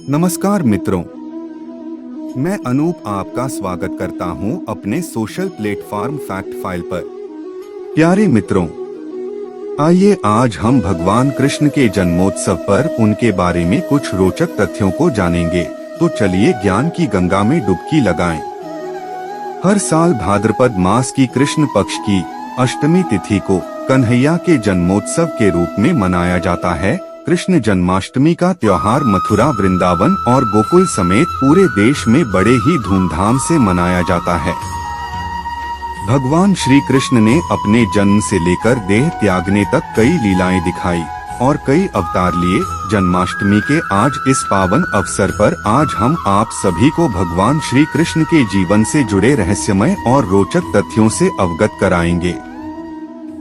नमस्कार मित्रों, मैं अनूप आपका स्वागत करता हूं अपने सोशल प्लेटफॉर्म फैक्ट फाइल पर। प्यारे मित्रों, आइए आज हम भगवान कृष्ण के जन्मोत्सव पर उनके बारे में कुछ रोचक तथ्यों को जानेंगे। तो चलिए ज्ञान की गंगा में डुबकी लगाएं। हर साल भाद्रपद मास की कृष्ण पक्ष की अष्टमी तिथि को कन्हैया के जन्मोत्सव के रूप में मनाया जाता है। कृष्ण जन्माष्टमी का त्योहार मथुरा, वृंदावन और गोकुल समेत पूरे देश में बड़े ही धूमधाम से मनाया जाता है। भगवान श्री कृष्ण ने अपने जन्म से लेकर देह त्यागने तक कई लीलाएं दिखाई और कई अवतार लिए। जन्माष्टमी के आज इस पावन अवसर पर आज हम आप सभी को भगवान श्री कृष्ण के जीवन से जुड़े रहस्यमय और रोचक तथ्यों से अवगत कराएंगे।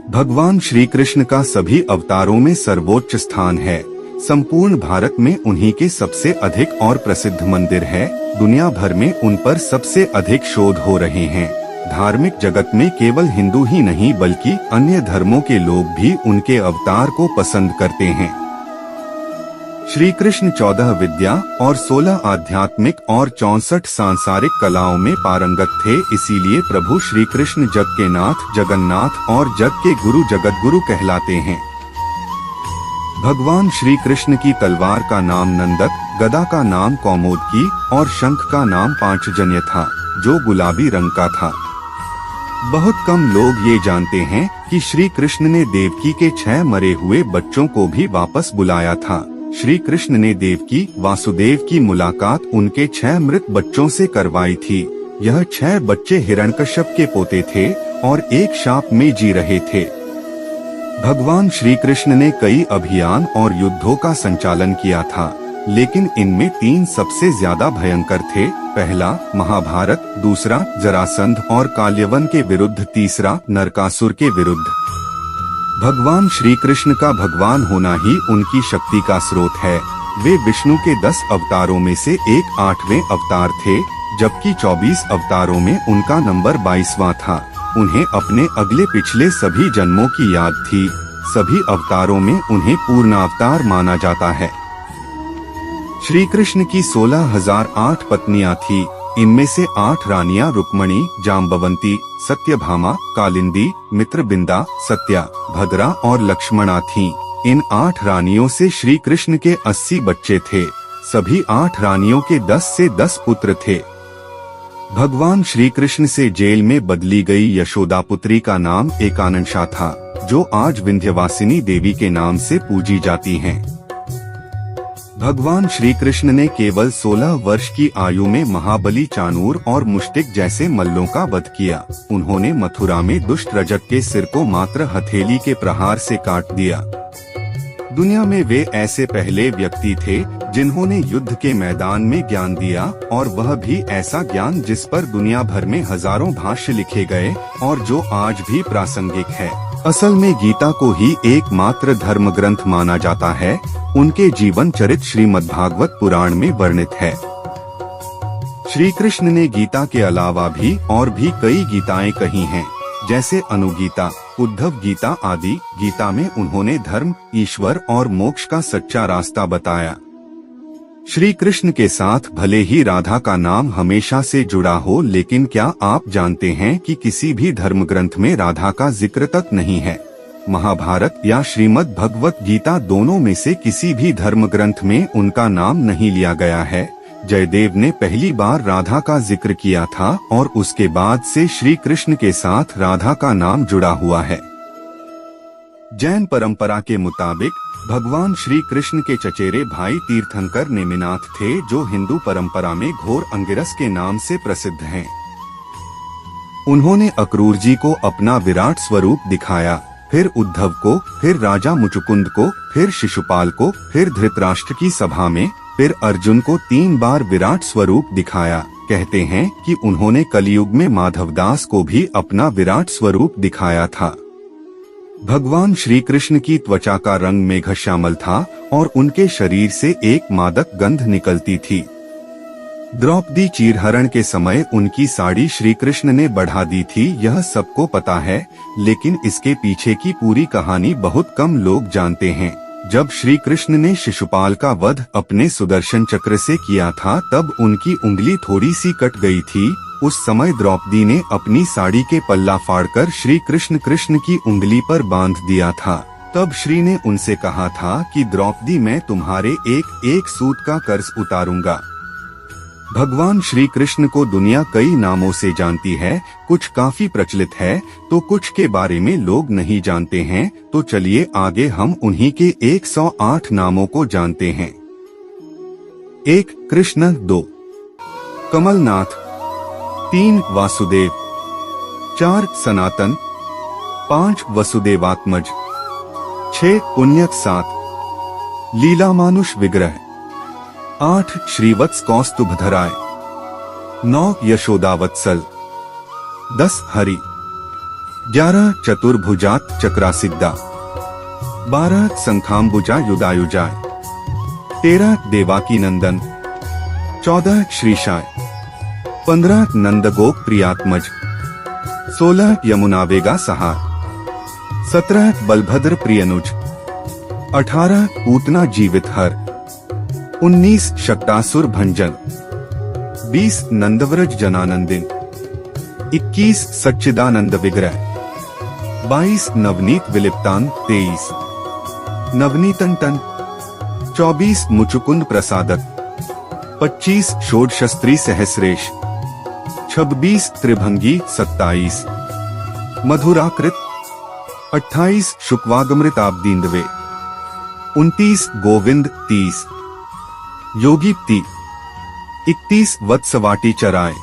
भगवान श्री कृष्ण का सभी अवतारों में सर्वोच्च स्थान है। संपूर्ण भारत में उन्हीं के सबसे अधिक और प्रसिद्ध मंदिर है। दुनिया भर में उन पर सबसे अधिक शोध हो रहे हैं। धार्मिक जगत में केवल हिंदू ही नहीं बल्कि अन्य धर्मों के लोग भी उनके अवतार को पसंद करते हैं। श्री कृष्ण 14 विद्या और 16 आध्यात्मिक और 64 सांसारिक कलाओं में पारंगत थे। इसीलिए प्रभु श्री कृष्ण जग के नाथ, जगन्नाथ और जग के गुरु जगत गुरु कहलाते हैं। भगवान श्री कृष्ण की तलवार का नाम नंदक, गदा का नाम कौमोदकी और शंख का नाम पांचजन्य था, जो गुलाबी रंग का था। बहुत कम लोग ये जानते हैं कि श्री कृष्ण ने देवकी के 6 मरे हुए बच्चों को भी वापस बुलाया था। श्री कृष्ण ने देवकी वासुदेव की मुलाकात उनके 6 मृत बच्चों से करवाई थी। यह 6 बच्चे हिरण्यकश्यप के पोते थे और एक शाप में जी रहे थे। भगवान श्री कृष्ण ने कई अभियान और युद्धों का संचालन किया था, लेकिन इनमें 3 सबसे ज्यादा भयंकर थे। पहला महाभारत, दूसरा जरासंध और काल्यवन के विरुद्ध, तीसरा नरकासुर के विरुद्ध। भगवान श्री कृष्ण का भगवान होना ही उनकी शक्ति का स्रोत है। वे विष्णु के 10 अवतारों में से एक 8वें अवतार थे, जबकि 24 अवतारों में उनका नंबर 22वां था। उन्हें अपने अगले पिछले सभी जन्मों की याद थी। सभी अवतारों में उन्हें पूर्णावतार माना जाता है। श्री कृष्ण की 16,008 पत्नियां थी। इनमें से 8 रानियां रुक्मणी, जाम्बवंती, सत्यभामा, कालिंदी, मित्रबिंदा, सत्या, भद्रा और लक्ष्मणा थीं। इन 8 रानियों से श्री कृष्ण के 80 बच्चे थे। सभी 8 रानियों के 10 से 10 पुत्र थे। भगवान श्री कृष्ण से जेल में बदली गई यशोदा पुत्री का नाम एकानंशा था, जो आज विंध्यवासिनी देवी के नाम से पूजी जाती हैं। भगवान श्री कृष्ण ने केवल 16 वर्ष की आयु में महाबली, चाणूर और मुष्टिक जैसे मल्लों का वध किया। उन्होंने मथुरा में दुष्ट रजक के सिर को मात्र हथेली के प्रहार से काट दिया। दुनिया में वे ऐसे पहले व्यक्ति थे जिन्होंने युद्ध के मैदान में ज्ञान दिया, और वह भी ऐसा ज्ञान जिस पर दुनिया भर में हजारों भाष्य लिखे गए और जो आज भी प्रासंगिक है। असल में गीता को ही एकमात्र धर्म ग्रंथ माना जाता है। उनके जीवन चरित्र श्रीमद्भागवत पुराण में वर्णित है। श्री कृष्ण ने गीता के अलावा भी और भी कई गीताएं कही हैं, जैसे अनुगीता, उद्धव गीता आदि। गीता में उन्होंने धर्म, ईश्वर और मोक्ष का सच्चा रास्ता बताया। श्री कृष्ण के साथ भले ही राधा का नाम हमेशा से जुड़ा हो, लेकिन क्या आप जानते हैं कि किसी भी धर्म ग्रंथ में राधा का जिक्र तक नहीं है। महाभारत या श्रीमद् भगवत गीता दोनों में से किसी भी धर्म ग्रंथ में उनका नाम नहीं लिया गया है। जयदेव ने पहली बार राधा का जिक्र किया था और उसके बाद से श्री कृष्ण के साथ राधा का नाम जुड़ा हुआ है। जैन परंपरा के मुताबिक भगवान श्री कृष्ण के चचेरे भाई तीर्थंकर नेमिनाथ थे, जो हिंदू परंपरा में घोर अंगिरस के नाम से प्रसिद्ध हैं। उन्होंने अक्रूर जी को अपना विराट स्वरूप दिखाया, फिर उद्धव को, फिर राजा मुचुकुंद को, फिर शिशुपाल को, फिर धृतराष्ट्र की सभा में, फिर अर्जुन को 3 बार विराट स्वरूप दिखाया। कहते हैं कि उन्होंने कलयुग में माधवदास को भी अपना विराट स्वरूप दिखाया था। भगवान श्री कृष्ण की त्वचा का रंग मेघश्यामल था और उनके शरीर से एक मादक गंध निकलती थी। द्रौपदी चीरहरण के समय उनकी साड़ी श्री कृष्ण ने बढ़ा दी थी, यह सबको पता है, लेकिन इसके पीछे की पूरी कहानी बहुत कम लोग जानते हैं। जब श्री कृष्ण ने शिशुपाल का वध अपने सुदर्शन चक्र से किया था तब उनकी उंगली थोड़ी सी कट गई थी। उस समय द्रौपदी ने अपनी साड़ी के पल्ला फाड़कर श्री कृष्ण की उंगली पर बांध दिया था। तब श्री ने उनसे कहा था कि द्रौपदी मैं तुम्हारे एक एक सूत का कर्ज उतारूंगा। भगवान श्री कृष्ण को दुनिया कई नामों से जानती है, कुछ काफी प्रचलित है तो कुछ के बारे में लोग नहीं जानते हैं। तो चलिए आगे हम उन्हीं के 108 नामों को जानते हैं। 1 कृष्ण, 2 कमलनाथ, 3 वासुदेव, 4 सनातन, 5 वसुदेवात्मज, 6 पुण्यक, 7 लीलामानुष विग्रह, 8 श्रीवत्स कौस्तुभधराय, 9 यशोदावत्सल, 10 हरि, 11 चतुर्भुजात चक्रासिद्धा, 12 शंखाम्बुजा युधायुजाय, 13 देवाकी नंदन, 14 श्रीशाय, 15 नंदगोप प्रियात्मज, 16 यमुनावेगा सहार, 17 बलभद्र प्रियनुज, 18 पूतना जीवित हर, 19 शक्तासुर भंजन, 20 नंदव्रज जनानंदिन, 21 सच्चिदानंद विग्रह, 22 नवनीत विलिप्तान, 23 नवनीतन टन, 24 मुचुकुंद प्रसादक, 25 षोडशस्त्री सहस्रेश, 26 त्रिभंगी, 27 मधुराकृत, 28 शुक्वागमृताब्दींदवे, 29 गोविंद, 30 योगीप्ति, 31 वत्सवाटी चराय,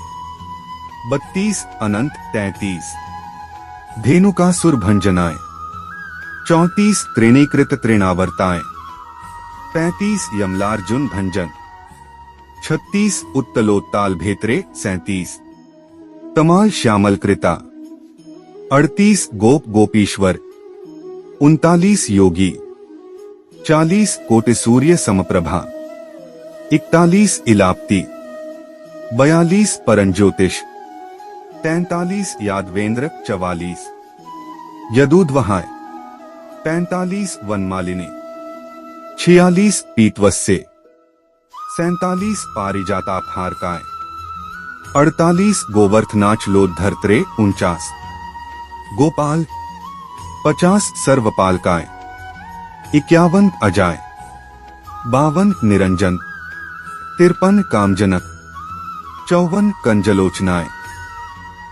32 अनंत, 33 धेनुकासुर भंजनाय, 34 त्रिणीकृत तृणावर्ताय, 35 यमलार्जुन भंजन, 36 उत्तलोत्ताल भेत्रे, 37 तमाल श्यामल कृता, 38 गोप गोपीश्वर, 39 योगी, 40 कोटि सूर्य समप्रभा, 41 इलाप्ति, 42 परंज्योतिष, 43 यादवेंद्र, 44 यदूद्वहाय, 45 वनमालिनी, 46 पीतवस्य, 47 पारिजातापहारकाय, 48 गोवर्धनाच लोद्धर्त्रे, 49 गोपाल, 50 सर्वपालकाय, 51 अजाय, 52 निरंजन, 53 कामजनक, 54 कंजलोचनाय,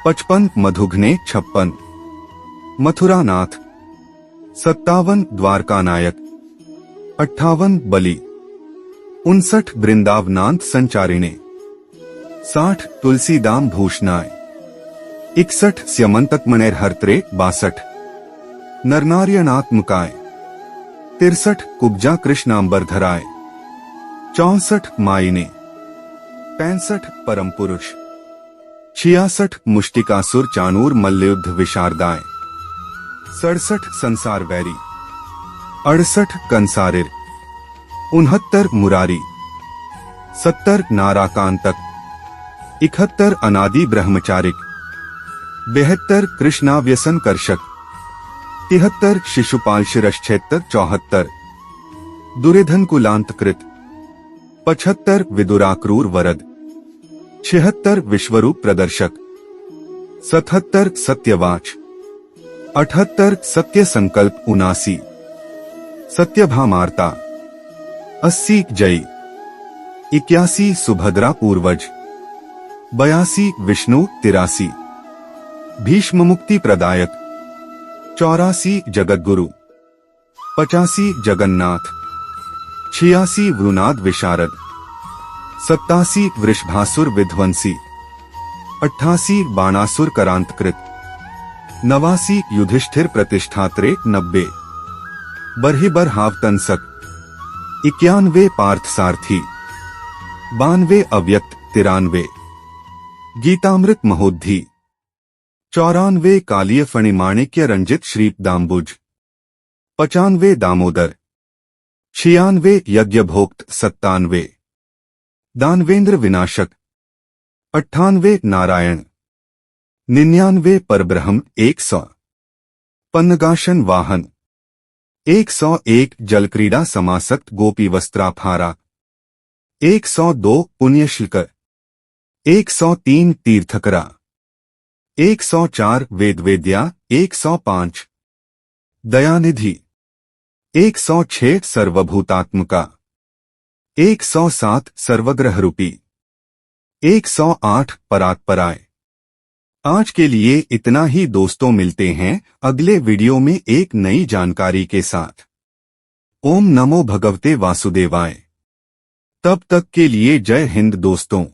55 मधुघ्ने, 56 मथुरानाथ, 57 द्वारकानायक, 58 बलि, 59 वृंदावनांत संचारिणे, 60 तुलसीदाम भूषणाय, 61 स्यमंतकमणेर हर्त्रे, 62 नरनार्यणात्मकाय, 63 कुब्जा कृष्णांबरधराय, 64 मायिने, 65 परम पुरुष, 66 मुष्टिकासुर चाणूर मल्लयुद्ध विशारदाय, 67 संसार वैरी, 68 कंसारिर, 69 मुरारी, 70 नाराकांतक, 71 अनादि ब्रह्मचारिक, 72 कृष्णाव्यसन कर्षक, 73 शिशुपाल शिरश्छेत्तर, 74 दुर्योधन कुलांतकृत, 75 विदुराक्रूर वरद, 76 विश्वरूप प्रदर्शक, 77 सत्यवाच, 78 सत्य संकल्प, 79 सत्यभामार्ता, 80 जयी, 81 सुभद्रा पूर्वज, 82 विष्णु, 83 भीष्म मुक्ति प्रदायक, 84 जगद्गुरु, 85 जगन्नाथ, 86 वृनाद विशारद, 87 वृषभासुर विध्वंसी, 88 बाणासुर करांतकृत, 89 युधिष्ठिर प्रतिष्ठात्रे, 90 बरहिबर हावतंसक, 91 पार्थसारथी, 92 अव्यक्त, 93 गीतामृत महोद्धि, 94 कालीय फणिमाणिक्य रंजित श्रीपदाम्बुज, 95 दामोदर, 96 यज्ञभोक्त, 97 दानवेंद्र विनाशक, 98 नारायण, 99 परब्रह्म, 100 पन्नगाशन वाहन, 101 जलक्रीड़ा समासक्त गोपी वस्त्राफारा, 102 पुण्यश्लोक, 103 तीर्थकरा, 104 वेदवेद्या, 105 दयानिधि, 106 सर्वभूतात्मका, 107 सर्वग्रहरूपी, 108 परात्पराय। आज के लिए इतना ही दोस्तों, मिलते हैं अगले वीडियो में एक नई जानकारी के साथ। ओम नमो भगवते वासुदेवाय। तब तक के लिए जय हिंद दोस्तों।